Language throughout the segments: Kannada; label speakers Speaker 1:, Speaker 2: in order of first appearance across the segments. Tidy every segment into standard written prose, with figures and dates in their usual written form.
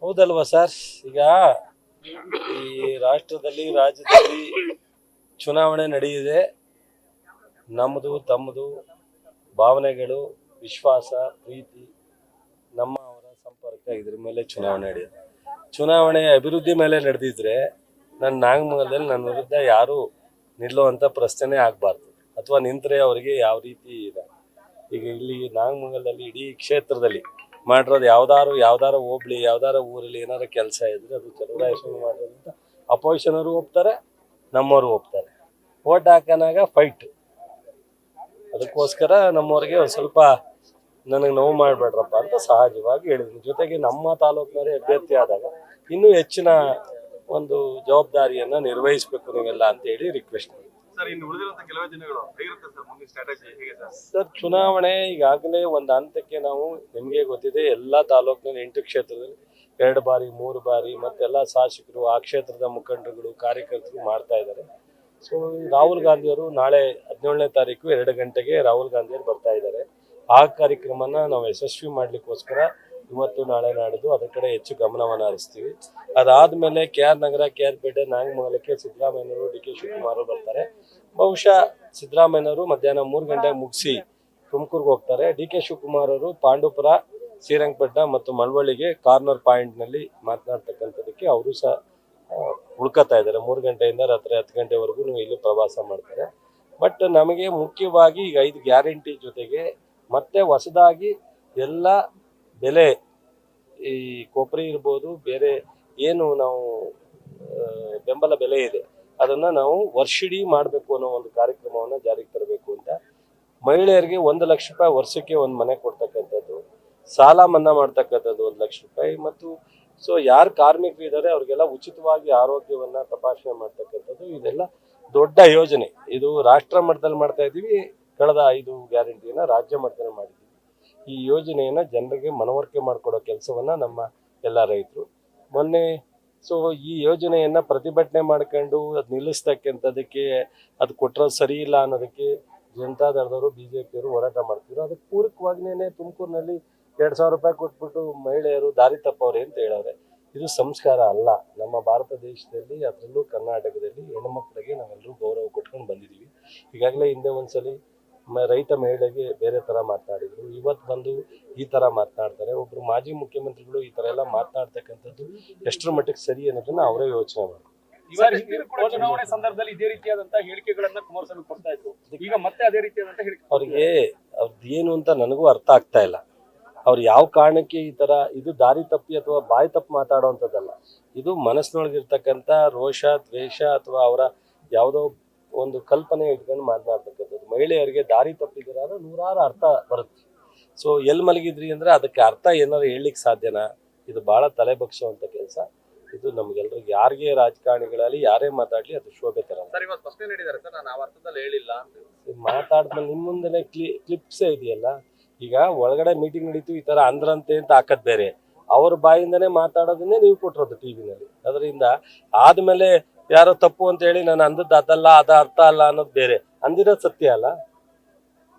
Speaker 1: ಹೌದಲ್ವಾ ಸರ್? ಈಗ ಈ ರಾಷ್ಟ್ರದಲ್ಲಿ ರಾಜ್ಯದಲ್ಲಿ ಚುನಾವಣೆ ನಡೆಯಿದೆ. ನಮ್ಮದು ತಮ್ಮದು ಭಾವನೆಗಳು, ವಿಶ್ವಾಸ, ಪ್ರೀತಿ, ನಮ್ಮ ಅವರ ಸಂಪರ್ಕ, ಇದ್ರ ಮೇಲೆ ಚುನಾವಣೆ ನಡೆಯುತ್ತೆ. ಚುನಾವಣೆ ಅಭಿವೃದ್ಧಿ ಮೇಲೆ ನಡೆದಿದ್ರೆ ನನ್ನ ನಾಗಮಂಗಲದಲ್ಲಿ ನನ್ನ ವಿರುದ್ಧ ಯಾರು ನಿಲ್ಲುವಂಥ ಪ್ರಶ್ನೆ ಆಗಬಾರ್ದು, ಅಥವಾ ನಿಂತರೆ ಅವರಿಗೆ ಯಾವ ರೀತಿ ಇದೆ. ಈಗ ಇಲ್ಲಿ ನಾಗಮಂಗಲದಲ್ಲಿ ಇಡೀ ಕ್ಷೇತ್ರದಲ್ಲಿ ಮಾಡಿರೋದು ಯಾವ್ದಾರ ಹೋಬ್ಳಿ ಯಾವ್ದಾರ ಊರಲ್ಲಿ ಏನಾರ ಕೆಲಸ ಇದ್ರೆ ಅದು ಚಲುವರಾಯಸ್ವಾಮಿ ಮಾಡಿರೋದ್ರಿಂದ ಅಪೋಸಿಷನ್ ಅವರು ಒಪ್ತಾರೆ, ನಮ್ಮವರು ಒಪ್ತಾರೆ. Vote ಹಾಕನಾಗ fight. ಅದಕ್ಕೋಸ್ಕರ ನಮ್ಮವ್ರಿಗೆ ಒಂದು ಸ್ವಲ್ಪ ನನಗೆ ನೋವು ಮಾಡಬೇಡ್ರಪ್ಪ ಅಂತ ಸಹಜವಾಗಿ ಹೇಳಿದ್ರು. ಜೊತೆಗೆ ನಮ್ಮ ತಾಲೂಕಿನವರೇ ಅಭ್ಯರ್ಥಿ ಆದಾಗ ಇನ್ನೂ ಹೆಚ್ಚಿನ ಒಂದು ಜವಾಬ್ದಾರಿಯನ್ನ ನಿರ್ವಹಿಸಬೇಕು ನೀವೆಲ್ಲ ಅಂತ ಹೇಳಿ ರಿಕ್ವೆಸ್ಟ್ ಮಾಡಿ. ಸರ್, ಚುನಾವಣೆ ಈಗಾಗಲೇ ಒಂದು ಹಂತಕ್ಕೆ ನಾವು, ನಿಮಗೆ ಗೊತ್ತಿದೆ, ಎಲ್ಲ ತಾಲೂಕಿನಲ್ಲಿ 8 ಕ್ಷೇತ್ರದಲ್ಲಿ 2 ಬಾರಿ 3 ಬಾರಿ ಮತ್ತೆಲ್ಲ ಶಾಸಕರು, ಆ ಕ್ಷೇತ್ರದ ಮುಖಂಡರುಗಳು, ಕಾರ್ಯಕರ್ತರು ಮಾಡ್ತಾ ಇದ್ದಾರೆ. ಸೊ ರಾಹುಲ್ ಗಾಂಧಿಯವರು ನಾಳೆ 17ನೇ ತಾರೀಕು 2 ಗಂಟೆಗೆ ರಾಹುಲ್ ಗಾಂಧಿಯವರು ಬರ್ತಾ ಇದ್ದಾರೆ. ಆ ಕಾರ್ಯಕ್ರಮನ ನಾವು ಯಶಸ್ವಿ ಮಾಡ್ಲಿಕ್ಕೋಸ್ಕರ ಇವತ್ತು ನಾಳೆ ನಾಡಿದ್ದು ಅದರ ಕಡೆ ಹೆಚ್ಚು ಗಮನವನ್ನು ಹರಿಸ್ತೀವಿ. ಅದಾದ್ಮೇಲೆ KR ನಗರ, KR ಪೇಟೆ, ನಾಗಮಂಗಲಕ್ಕೆ ಸಿದ್ದರಾಮಯ್ಯನವರು, DK ಶಿವಕುಮಾರ್ ಬರ್ತಾರೆ. ಬಹುಶಃ ಸಿದ್ದರಾಮಯ್ಯನವರು ಮಧ್ಯಾಹ್ನ 3 ಗಂಟೆಗೆ ಮುಗಿಸಿ ತುಮಕೂರ್ಗೆ ಹೋಗ್ತಾರೆ. DK ಶಿವಕುಮಾರ್ ಅವರು ಪಾಂಡುಪುರ, ಶ್ರೀರಂಗಪಟ್ಟಣ ಮತ್ತು ಮಳವಳ್ಳಿಗೆ ಕಾರ್ನರ್ ಪಾಯಿಂಟ್ನಲ್ಲಿ ಮಾತನಾಡ್ತಕ್ಕಂಥದ್ದಕ್ಕೆ ಅವರು ಸಹ ಉಳ್ಕೊತಾ ಇದ್ದಾರೆ. 3 ಗಂಟೆಯಿಂದ ರಾತ್ರಿ 10 ಗಂಟೆವರೆಗೂ ಇಲ್ಲಿ ಪ್ರವಾಸ ಮಾಡ್ತಾರೆ. ಬಟ್ ನಮಗೆ ಮುಖ್ಯವಾಗಿ ಈಗ 5 ಗ್ಯಾರಂಟಿ ಜೊತೆಗೆ ಮತ್ತೆ ಹೊಸದಾಗಿ ಎಲ್ಲ ಬೆಲೆ, ಈ ಕೊಬ್ಬರಿ ಇರ್ಬೋದು, ಬೇರೆ ಏನು ನಾವು ಬೆಂಬಲ ಬೆಲೆ ಇದೆ ಅದನ್ನು ನಾವು ವರ್ಷಿಡೀ ಮಾಡಬೇಕು ಅನ್ನೋ ಒಂದು ಕಾರ್ಯಕ್ರಮವನ್ನು ಜಾರಿಗೆ ತರಬೇಕು ಅಂತ. ಮಹಿಳೆಯರಿಗೆ 1 ಲಕ್ಷ ರೂಪಾಯಿ ವರ್ಷಕ್ಕೆ ಒಂದು ಮನೆ ಕೊಡ್ತಕ್ಕಂಥದ್ದು, ಸಾಲ ಮನ್ನಾ ಮಾಡ್ತಕ್ಕಂಥದ್ದು 1 ಲಕ್ಷ ರೂಪಾಯಿ, ಮತ್ತು ಸೊ ಯಾರು ಕಾರ್ಮಿಕರು ಇದ್ದಾರೆ ಅವ್ರಿಗೆಲ್ಲ ಉಚಿತವಾಗಿ ಆರೋಗ್ಯವನ್ನು ತಪಾಸಣೆ ಮಾಡ್ತಕ್ಕಂಥದ್ದು, ಇದೆಲ್ಲ ದೊಡ್ಡ ಯೋಜನೆ. ಇದು ರಾಷ್ಟ್ರ ಮಟ್ಟದಲ್ಲಿ ಮಾಡ್ತಾ ಇದ್ದೀವಿ. ಕಳೆದ 5 ಗ್ಯಾರಂಟಿಯನ್ನು ರಾಜ್ಯ ಮಟ್ಟದಲ್ಲಿ ಮಾಡಿದ್ದೀವಿ. ಈ ಯೋಜನೆಯನ್ನು ಜನರಿಗೆ ಮನವರಿಕೆ ಮಾಡಿಕೊಡೋ ಕೆಲಸವನ್ನು ನಮ್ಮ ಎಲ್ಲ ರೈತರು ಮೊನ್ನೆ, ಸೊ ಈ ಯೋಜನೆಯನ್ನು ಪ್ರತಿಭಟನೆ ಮಾಡ್ಕೊಂಡು ಅದು ನಿಲ್ಲಿಸ್ತಕ್ಕಂಥದ್ದಕ್ಕೆ, ಅದು ಕೊಟ್ಟರೋದು ಸರಿ ಇಲ್ಲ ಅನ್ನೋದಕ್ಕೆ ಜನತಾದಳದವರು, BJಪಿಯವರು ಹೋರಾಟ ಮಾಡ್ತಿದ್ರು. ಅದಕ್ಕೆ ಪೂರಕವಾಗಿನೇ ತುಮಕೂರಿನಲ್ಲಿ 2,000 ರೂಪಾಯಿ ಕೊಟ್ಬಿಟ್ಟು ಮಹಿಳೆಯರು ದಾರಿ ತಪ್ಪವ್ರೆ ಅಂತ ಹೇಳವ್ರೆ. ಇದು ಸಂಸ್ಕಾರ ಅಲ್ಲ. ನಮ್ಮ ಭಾರತ ದೇಶದಲ್ಲಿ, ಅದರಲ್ಲೂ ಕರ್ನಾಟಕದಲ್ಲಿ ಹೆಣ್ಮಕ್ಳಿಗೆ ನಾವೆಲ್ಲರೂ ಗೌರವ ಕೊಟ್ಕೊಂಡು ಬಂದಿದ್ದೀವಿ. ಈಗಾಗಲೇ ಹಿಂದೆ ಒಂದ್ಸಲಿ ರೈತ ಮಹಿಳೆಗೆ ಬೇರೆ ಥರ ಮಾತನಾಡಿದ್ರು, ಇವತ್ತು ಬಂದು ಈ ಥರ ಮಾತನಾಡ್ತಾರೆ. ಒಬ್ಬರು ಮಾಜಿ ಮುಖ್ಯಮಂತ್ರಿಗಳು ಈ ಥರ ಎಲ್ಲ ಮಾತನಾಡ್ತಕ್ಕಂಥದ್ದು ಎಷ್ಟರ ಮಟ್ಟಿಗೆ ಸರಿ ಅನ್ನೋದನ್ನ ಅವರೇ ಯೋಚನೆ ಮಾಡ್ತಾರೆ.
Speaker 2: ಚುನಾವಣೆ ಸಂದರ್ಭದಲ್ಲಿ ಇದೇ ರೀತಿಯಾದಂತ ಹೇಳಿಕೆಗಳನ್ನ ಕುಮಾರಸ್ವಾಮಿ ಕೊಡ್ತಾ ಇದ್ರು, ಈಗ ಮತ್ತೆ ಅದೇ ರೀತಿಯಾದಂತ ಹೇಳಿಕೆ
Speaker 1: ಅವ್ರಿಗೆ ಅವ್ರದ್ದು ಏನು ಅಂತ ನನಗೂ ಅರ್ಥ ಆಗ್ತಾ ಇಲ್ಲ. ಅವ್ರು ಯಾವ ಕಾರಣಕ್ಕೆ ಈ ತರ, ಇದು ದಾರಿ ತಪ್ಪಿ ಅಥವಾ ಬಾಯಿ ತಪ್ಪು ಮಾತಾಡುವಂಥದ್ದಲ್ಲ. ಇದು ಮನಸ್ಸಿನೊಳಗಿರ್ತಕ್ಕಂಥ ರೋಷ, ದ್ವೇಷ ಅಥವಾ ಅವರ ಯಾವುದೋ ಒಂದು ಕಲ್ಪನೆ ಇಟ್ಕೊಂಡು ಮಾತನಾಡ್ತಕ್ಕಂಥದ್ದು. ಮಹಿಳೆಯರಿಗೆ ದಾರಿ ತಪ್ಪಿದ್ರೆ ನೂರಾರು ಅರ್ಥ ಬರುತ್ತೆ. ಸೊ ಎಲ್ಲಿ ಮಲಗಿದ್ರಿ ಅಂದ್ರೆ ಅದಕ್ಕೆ ಅರ್ಥ ಏನಾರು ಹೇಳಲಿಕ್ಕೆ ಸಾಧ್ಯನಾ? ಇದು ಬಹಳ ತಲೆ ಬಗ್ಸುವಂತ ಕೆಲಸ. ಇದು ನಮ್ಗೆಲ್ರಿಗೂ, ಯಾರಿಗೆ ರಾಜಕಾರಣಿಗಳಲ್ಲಿ ಯಾರೇ ಮಾತಾಡ್ಲಿ ಅದು ಶೋಭೆ ತರ. ಮಾತಾಡಿದ್ಮೇಲೆ ನಿಮ್ಮ ಮುಂದೆ ಕ್ಲಿಪ್ಸೇ ಇದೆಯಲ್ಲ. ಈಗ ಒಳಗಡೆ ಮೀಟಿಂಗ್ ನಡೀತು, ಈ ತರ ಅಂದ್ರಂತೆ ಅಂತ ಹಾಕದ್ ಬೇರೆ, ಅವ್ರ ಬಾಯಿಂದನೇ ಮಾತಾಡೋದನ್ನೇ ನೀವು ಕೊಟ್ಟಿರೋದು ಟಿವಿನಲ್ಲಿ. ಅದರಿಂದ ಆದ್ಮೇಲೆ ಯಾರೋ ತಪ್ಪು ಅಂತ ಹೇಳಿ ನಾನು ಅಂದದ್ದು ಅದಲ್ಲ, ಅದ ಅರ್ಥ ಅಲ್ಲ ಅನ್ನೋದು ಬೇರೆ, ಅಂದಿರೋದು ಸತ್ಯ ಅಲ್ಲ,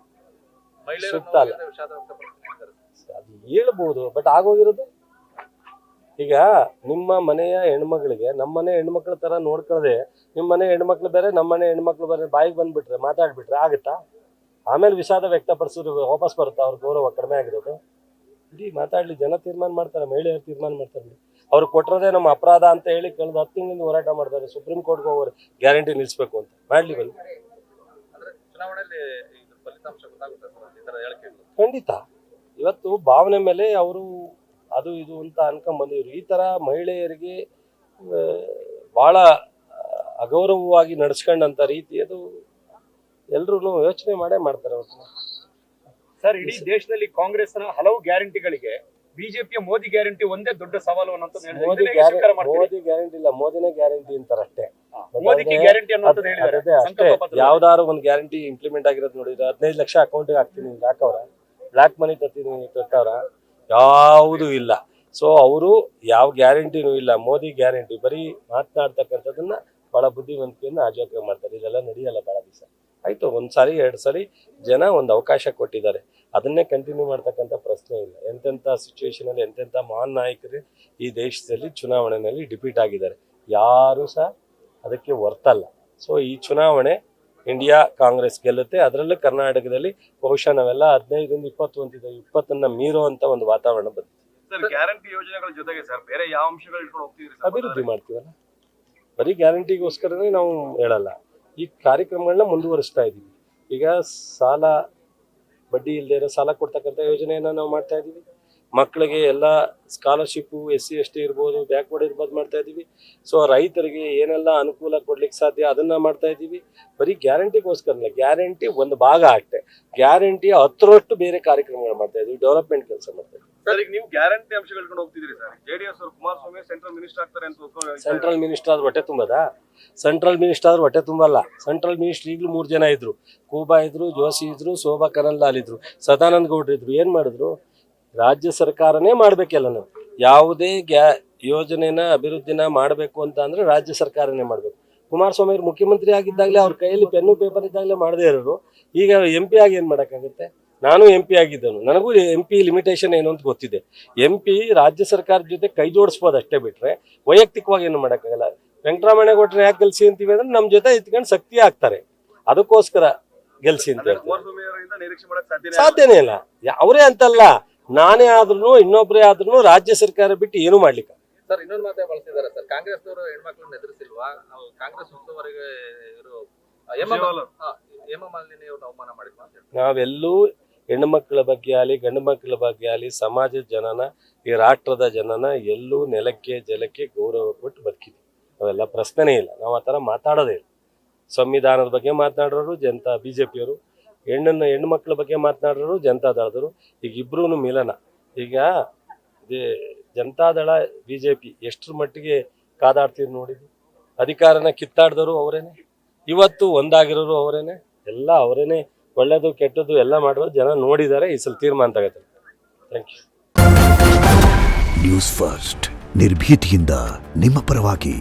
Speaker 1: ಸೂಕ್ತ ಅಲ್ಲ. ಅದು ಹೇಳ್ಬೋದು, ಬಟ್ ಆಗೋಗಿರೋದು. ಈಗ ನಿಮ್ಮ ಮನೆಯ ಹೆಣ್ಮಕ್ಳಿಗೆ ನಮ್ಮ ಮನೆ ಹೆಣ್ಮಕ್ಳ ತರ ನೋಡ್ಕೊಳ್ಳದೆ, ನಿಮ್ಮ ಮನೆ ಹೆಣ್ಮಕ್ಳು ಬೇರೆ ನಮ್ಮ ಮನೆ ಹೆಣ್ಮಕ್ಳು ಬೇರೆ ಬಾಯಿಗೆ ಬಂದ್ಬಿಟ್ರೆ, ಮಾತಾಡ್ಬಿಟ್ರೆ ಆಗುತ್ತಾ? ಆಮೇಲೆ ವಿಷಾದ ವ್ಯಕ್ತಪಡಿಸಿದ್ರು ವಾಪಸ್ ಬರುತ್ತಾ? ಅವ್ರ ಗೌರವ ಕಡಿಮೆ ಆಗಿರೋದು? ಇಡೀ ಮಾತಾಡ್ಲಿ, ಜನ ತೀರ್ಮಾನ ಮಾಡ್ತಾರೆ, ಮಹಿಳೆಯರು ತೀರ್ಮಾನ ಮಾಡ್ತಾರೆ. ಅವ್ರು ಕೊಟ್ಟಿರೋದೇ ನಮ್ಮ ಅಪರಾಧ ಅಂತ ಹೇಳಿ ಕಳೆದ 10 ತಿಂಗಳಿಂದ ಹೋರಾಟ ಮಾಡ್ತಾರೆ. ಸುಪ್ರೀಂ ಕೋರ್ಟ್ಗೆ ಹೋಗೋರು ಗ್ಯಾರಂಟಿ ನಿಲ್ಲಿಸ್ಬೇಕು ಅಂತ. ಮಾಡ್ಲಿ ಬನ್ನಿ, ಖಂಡಿತ. ಇವತ್ತು ಭಾವನೆ ಮೇಲೆ ಅವರು ಅದು ಇದು ಅಂತ ಅನ್ಕೊಂಡ್ ಬಂದಿದ್ರು. ಈ ತರ ಮಹಿಳೆಯರಿಗೆ ಬಹಳ ಅಗೌರವವಾಗಿ ನಡ್ಸ್ಕೊಂಡಂತ ರೀತಿ ಅದು ಎಲ್ರು ಯೋಚನೆ ಮಾಡೇ ಮಾಡ್ತಾರೆ.
Speaker 2: ಸರ್, ಇಡೀ ದೇಶದಲ್ಲಿ ಕಾಂಗ್ರೆಸ್ನ ಹಲವು ಗ್ಯಾರಂಟಿಗಳಿಗೆ ಬಿಜೆಪಿಯ ಮೋದಿ ಗ್ಯಾರಂಟಿ ಒಂದೇ ದೊಡ್ಡ ಸವಾಲು ಅನ್ನೋದು.
Speaker 1: ಮೋದಿ ಗ್ಯಾರಂಟಿ ಇಲ್ಲ, ಮೋದಿನೇ ಗ್ಯಾರಂಟಿ ಅಂತಾರಷ್ಟೇ. ಯಾವ್ದಾರು ಒಂದು ಗ್ಯಾರಂಟಿ ಇಂಪ್ಲಿಮೆಂಟ್ ಆಗಿರೋದು ನೋಡಿದ್ರೆ 15 ಲಕ್ಷ ಅಕೌಂಟ್ಗೆ ಹಾಕ್ತೀನಿ ಹಾಕವ್ರ, ಬ್ಲಾಕ್ ಮನಿ ತತ್ತವ್ರ, ಯಾವುದೂ ಇಲ್ಲ. ಸೊ ಅವರು ಯಾವ ಗ್ಯಾರಂಟಿನೂ ಇಲ್ಲ. ಮೋದಿ ಗ್ಯಾರಂಟಿ ಬರೀ ಮಾತನಾಡ್ತಕ್ಕಂಥದ್ದನ್ನ ಬಹಳ ಬುದ್ಧಿವಂತಿಕೆಯನ್ನು ಆಜೋಕೆ ಮಾಡ್ತಾರೆ. ಇದೆಲ್ಲ ನಡೆಯಲ್ಲ ಬಹಳ ದಿವಸ. ಆಯ್ತು, 1 ಸಾರಿ 2 ಸಾರಿ ಜನ ಒಂದು ಅವಕಾಶ ಕೊಟ್ಟಿದ್ದಾರೆ. ಅದನ್ನೇ ಕಂಟಿನ್ಯೂ ಮಾಡ್ತಕ್ಕಂಥ ಪ್ರಶ್ನೆ ಇಲ್ಲ. ಎಂತೆಂಥ ಸಿಚುವೇಶನಲ್ಲಿ ಎಂತೆಂಥ ಮಹಾನ್ ನಾಯಕರು ಈ ದೇಶದಲ್ಲಿ ಚುನಾವಣೆಯಲ್ಲಿ ಡಿಫೀಟ್ ಆಗಿದ್ದಾರೆ, ಯಾರೂ ಸಹ ಅದಕ್ಕೆ ಹೊರ್ತಲ್ಲ. ಸೊ ಈ ಚುನಾವಣೆ ಇಂಡಿಯಾ ಕಾಂಗ್ರೆಸ್ ಗೆಲ್ಲುತ್ತೆ. ಅದರಲ್ಲೂ ಕರ್ನಾಟಕದಲ್ಲಿ ಬಹುಶಃ ನಾವೆಲ್ಲ 15ರಿಂದ 20 ಅಂತಿದ್ದೇವೆ, 20ನ್ನ ಮೀರುವಂತ ಒಂದು ವಾತಾವರಣ ಬಂದಿದೆ.
Speaker 2: ಸರ್, ಗ್ಯಾರಂಟಿ ಯೋಜನೆಗಳ ಜೊತೆಗೆ ಸರ್ ಬೇರೆ ಯಾವ ಅಂಶಗಳು ಇಟ್ಕೊಂಡು ಹೋಗ್ತಿದ್ರಿ?
Speaker 1: ಅಭಿವೃದ್ಧಿ ಮಾಡ್ತೀವಲ್ಲ, ಬರೀ ಗ್ಯಾರಂಟಿಗೋಸ್ಕರನೇ ನಾವು ಹೇಳಲ್ಲ, ಈ ಕಾರ್ಯಕ್ರಮಗಳನ್ನ ಮುಂದುವರಿಸ್ತಾ ಇದ್ದೀವಿ. ಈಗ ಸಾಲ ಬಡ್ಡಿ ಇಲ್ಲದೆ ಇರೋ ಸಾಲ ಕೊಡ್ತಕ್ಕಂಥ ಯೋಜನೆಯನ್ನು ನಾವು ಮಾಡ್ತಾ ಇದ್ದೀವಿ. ಮಕ್ಕಳಿಗೆ ಎಲ್ಲ ಸ್ಕಾಲರ್ಶಿಪ್ಪು SC ST ಇರ್ಬೋದು, ಬ್ಯಾಕ್ವರ್ಡ್ ಇರ್ಬೋದು ಮಾಡ್ತಾ ಇದ್ದೀವಿ. ಸೊ ರೈತರಿಗೆ ಏನೆಲ್ಲ ಅನುಕೂಲ ಕೊಡ್ಲಿಕ್ಕೆ ಸಾಧ್ಯ ಅದನ್ನ ಮಾಡ್ತಾ ಇದ್ದೀವಿ. ಬರೀ ಗ್ಯಾರಂಟಿಗೋಸ್ಕರಲ್ಲ, ಗ್ಯಾರಂಟಿ ಒಂದು ಭಾಗ ಅಷ್ಟೇ, ಗ್ಯಾರಂಟಿಯ 10ರಷ್ಟು ಬೇರೆ ಕಾರ್ಯಕ್ರಮಗಳು ಮಾಡ್ತಾ ಇದ್ದೀವಿ, ಡೆವಲಪ್ಮೆಂಟ್ ಕೆಲಸ ಮಾಡ್ತಾ ಇದ್ದೀವಿ.
Speaker 2: ಸರ್, ಈಗ ನೀವು ಗ್ಯಾರಂಟಿ ಅಂಶಗಳು ಇಟ್ಕೊಂಡು ಹೋಗ್ತಿದ್ರಿ ಸರ್. JDS ಅವರು ಕುಮಾರಸ್ವಾಮಿ ಸೆಂಟ್ರಲ್ ಮಿನಿಸ್ಟರ್ ಆಗ್ತಾರೆ ಅಂತ
Speaker 1: ಸೆಂಟ್ರಲ್ ಮಿನಿಸ್ಟರ್ ಆದ್ರೆ ಹೊಟ್ಟೆ ತುಂಬದಾ? ಸೆಂಟ್ರಲ್ ಮಿನಿಸ್ಟರ್ ಆದ್ರೆ ಹೊಟ್ಟೆ ತುಂಬಲ್ಲ. ಸೆಂಟ್ರಲ್ ಮಿನಿಸ್ಟರ್ ಈಗಲೂ 3 ಜನ ಇದ್ರು, ಕೂಬಾ ಇದ್ರು, ಜೋಶಿ ಇದ್ರು, ಶೋಭಾ ಕರಂದ್ಲಾಲ್ ಇದ್ರು, ಸದಾನಂದ ಗೌಡ್ರು ಇದ್ರು. ಏನ್ ಮಾಡಿದ್ರು? ರಾಜ್ಯ ಸರ್ಕಾರನೇ ಮಾಡ್ಬೇಕಲ್ಲ. ನಾವು ಯಾವುದೇ ಯೋಜನೆನ ಅಭಿವೃದ್ಧಿನ ಮಾಡಬೇಕು ಅಂತ ಅಂದ್ರೆ ರಾಜ್ಯ ಸರ್ಕಾರನೇ ಮಾಡಬೇಕು. ಕುಮಾರಸ್ವಾಮಿ ಅವರು ಮುಖ್ಯಮಂತ್ರಿ ಆಗಿದ್ದಾಗಲೇ ಅವ್ರ ಕೈಯಲ್ಲಿ ಪೆನ್ನು ಪೇಪರ್ ಇದ್ದಾಗಲೇ ಮಾಡದೇ ಇರೋರು, ಈಗ MP ಆಗಿ ಏನು ಮಾಡೋಕ್ಕಾಗುತ್ತೆ? ನಾನು MP ಆಗಿದ್ದನು, ನನಗೂ MP ಲಿಮಿಟೇಷನ್ ಏನು ಅಂತ ಗೊತ್ತಿದೆ. MP ರಾಜ್ಯ ಸರ್ಕಾರದ ಜೊತೆ ಕೈ ಜೋಡಿಸ್ಬೋದು ಅಷ್ಟೇ, ಬಿಟ್ರೆ ವೈಯಕ್ತಿಕವಾಗಿ ಏನು ಮಾಡೋಕ್ಕಾಗಲ್ಲ. ವೆಂಕಟರಾಮಣ್ಣ ಕೊಟ್ರೆ ಯಾಕೆ ಗೆಲ್ಸಿ ಅಂತೀವಿ ಅಂದ್ರೆ ನಮ್ಮ ಜೊತೆ ಇತ್ಕೊಂಡು ಶಕ್ತಿ ಆಗ್ತಾರೆ, ಅದಕ್ಕೋಸ್ಕರ ಗೆಲ್ಸಿ ಅಂತ ಹೇಳ್ತಾರೆ. ಸಾಧ್ಯನೇ ಇಲ್ಲ. ಅವರೇ ಅಂತಲ್ಲ, ನಾನೇ ಆದ್ರೂ ಇನ್ನೊಬ್ಬರೇ ಆದ್ರೂ ರಾಜ್ಯ ಸರ್ಕಾರ ಬಿಟ್ಟು ಏನು ಮಾಡ್ಲಿಕ್ಕೆ.
Speaker 3: ಸರ್, ಇನ್ನೊಂದು ಮಾತೇ ಬಳಸಿದ್ದಾರೆ ಸರ್, ಕಾಂಗ್ರೆಸ್ ಅವರು ಹೆಣ್ಮಕ್ಳನ್ನ ಎದುರಿಸಿಲ್ವಾ? ನಾವು ಕಾಂಗ್ರೆಸ್ ಹುಟ್ಟುವರೆಗೆ ಇವರು ಹೇಮಮಾಲಿನಿ ಅವ್ರನ್ನ ಅವಮಾನ ಮಾಡಿದ್ವಾ ಅಂತ ಹೇಳಿ.
Speaker 1: ನಾವೆಲ್ಲೂ ಹೆಣ್ಣು ಮಕ್ಕಳ ಬಗ್ಗೆ ಆಗಲಿ ಗಂಡು ಮಕ್ಕಳ ಬಗ್ಗೆ ಆಗಲಿ ಸಮಾಜದ ಜನನ, ಈ ರಾಷ್ಟ್ರದ ಜನನ ಎಲ್ಲೂ ನೆಲಕ್ಕೆ ಜಲಕ್ಕೆ ಗೌರವ ಕೊಟ್ಟು ಬದುಕಿದ್ವಿ. ಅವೆಲ್ಲ ಪ್ರಶ್ನೆನೇ ಇಲ್ಲ, ನಾವು ಆ ಥರ ಮಾತಾಡೋದೇ ಇಲ್ಲ. ಸಂವಿಧಾನದ ಬಗ್ಗೆ ಮಾತನಾಡೋರು ಜನತಾ BJPಯವರು, ಹೆಣ್ಣು ಮಕ್ಕಳ ಬಗ್ಗೆ ಮಾತನಾಡೋರು ಜನತಾದಳದವರು. ಈಗ ಇಬ್ರು ಮಿಲನ. ಈಗ ಜನತಾದಳ BJP ಎಷ್ಟರ ಮಟ್ಟಿಗೆ ಕಾದಾಡ್ತೀವಿ ನೋಡಿದ್ವಿ. ಅಧಿಕಾರನ ಕಿತ್ತಾಡ್ದವರು ಅವರೇನೆ, ಇವತ್ತು ಒಂದಾಗಿರೋರು ಅವರೇನೆ, ಎಲ್ಲ ಅವರೇನೆ. ಒಳ್ಳೇದು ಕೆಟ್ಟದ್ದು ಎಲ್ಲ ಮಾಡುವ ಜನ ನೋಡಿದ್ದಾರೆ. ಈ ಸಲ ತೀರ್ಮಾನ ತಗೋತಾರೆ. Thank you.
Speaker 4: ನ್ಯೂಸ್ ಫಸ್ಟ್, ನಿರ್ಭೀತಿಯಿಂದ ನಿಮ್ಮ ಪರವಾಗಿ.